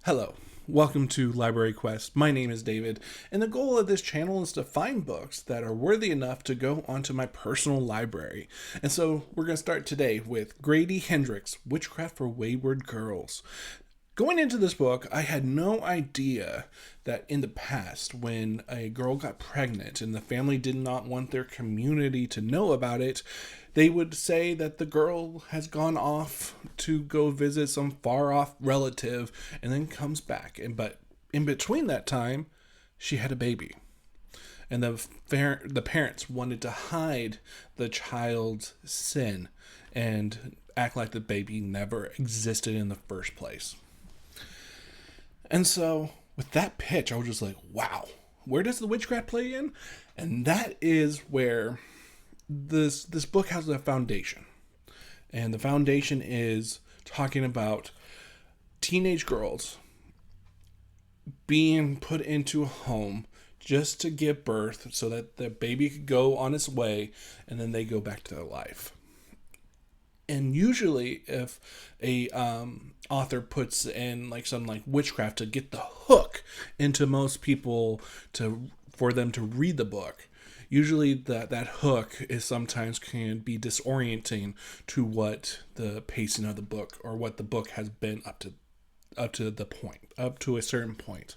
Hello, welcome to Library Quest. My name is David, and the goal of this channel is to find books that are worthy enough to go onto my personal library. And so we're going to start today with Grady Hendrix, Witchcraft for Wayward Girls. Going into this book, I had no idea that in the past, when a girl got pregnant and the family did not want their community to know about it, they would say that the girl has gone off to go visit some far off relative and then comes back. But in between that time, she had a baby. And the parents wanted to hide the child's sin and act like the baby never existed in the first place. And so, with that pitch, I was just like, wow, where does the witchcraft play in? And that is where this book has a foundation. And the foundation is talking about teenage girls being put into a home just to give birth so that the baby could go on its way and then they go back to their life. And usually if a author puts in some witchcraft to get the hook into most people for them to read the book, usually that hook is sometimes can be disorienting to what the pacing of the book or what the book has been up to a certain point.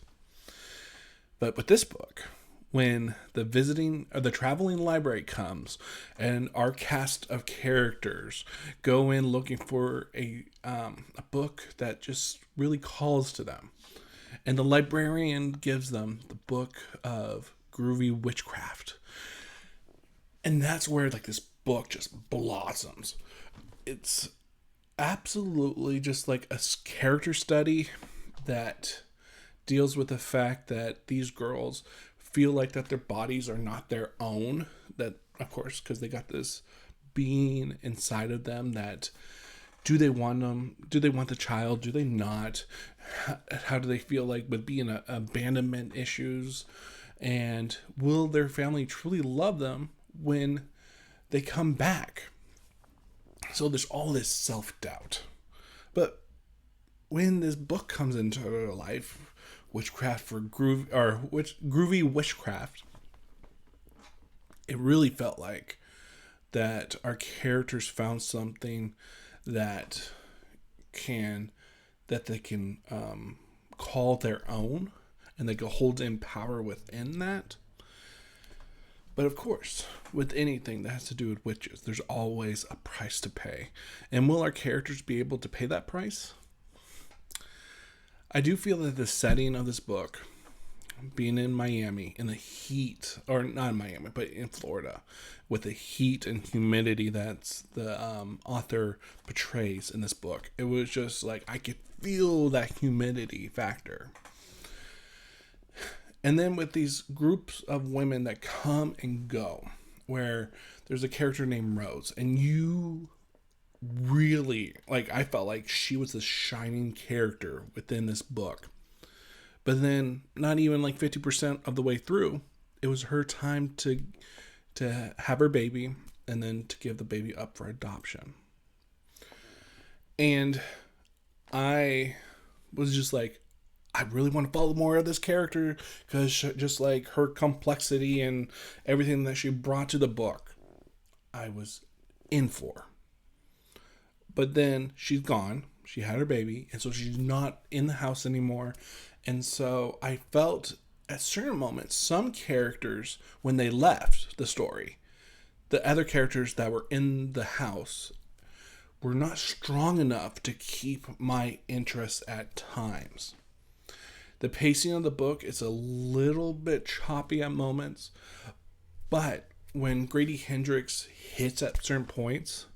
But with this book, when the traveling library comes and our cast of characters go in looking for a book that just really calls to them, and the librarian gives them the book of groovy witchcraft, and that's where this book just blossoms. It's absolutely just like a character study that deals with the fact that these girls feel like that their bodies are not their own. That, of course, because they got this being inside of them that do they want them? Do they want the child? Do they not? How do they feel like with being abandonment issues? And will their family truly love them when they come back? So there's all this self-doubt. But when this book comes into their life, Witchcraft for Groovy Witchcraft, it really felt like that our characters found something that they can call their own, and they can hold in power within that. But of course, with anything that has to do with witches, there's always a price to pay. And will our characters be able to pay that price? I do feel that the setting of this book, being in Miami, in the heat, or not in Miami, but in Florida, with the heat and humidity that the author portrays in this book, it was just like I could feel that humidity factor. And then with these groups of women that come and go, where there's a character named Rose, and you really, I felt like she was the shining character within this book. But then, not even 50% of the way through, it was her time to have her baby, and then to give the baby up for adoption. And I was just like, I really want to follow more of this character, because just her complexity and everything that she brought to the book, I was in for. But then she's gone. She had her baby, and so she's not in the house anymore. And so I felt at certain moments, some characters, when they left the story, the other characters that were in the house were not strong enough to keep my interest at times. The pacing of the book is a little bit choppy at moments, but when Grady Hendrix hits at certain points,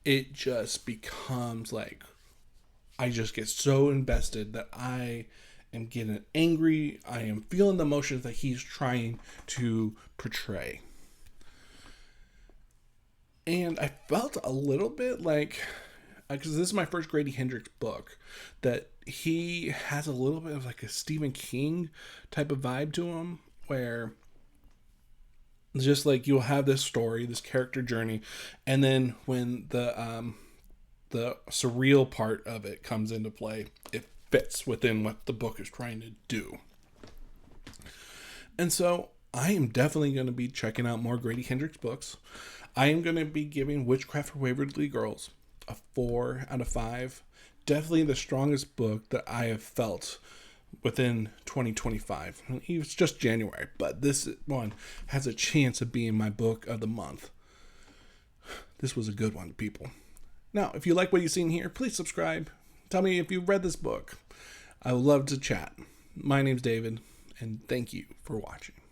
it just becomes I just get so invested that I am getting angry. I am feeling the emotions that he's trying to portray. And I felt a little bit because this is my first Grady Hendrix book, that he has a little bit of a Stephen King type of vibe to him, where just you'll have this story, this character journey, and then when the surreal part of it comes into play, it fits within what the book is trying to do. And so I am definitely going to be checking out more Grady Hendrix books. I am going to be giving Witchcraft for Wayward Girls a 4 out of 5. Definitely the strongest book that I have felt within 2025. It's just January, but this one has a chance of being my book of the month. This was a good one, people. Now, if you like what you've seen here, please subscribe. Tell me if you've read this book. I would love to chat. My name's David, and thank you for watching.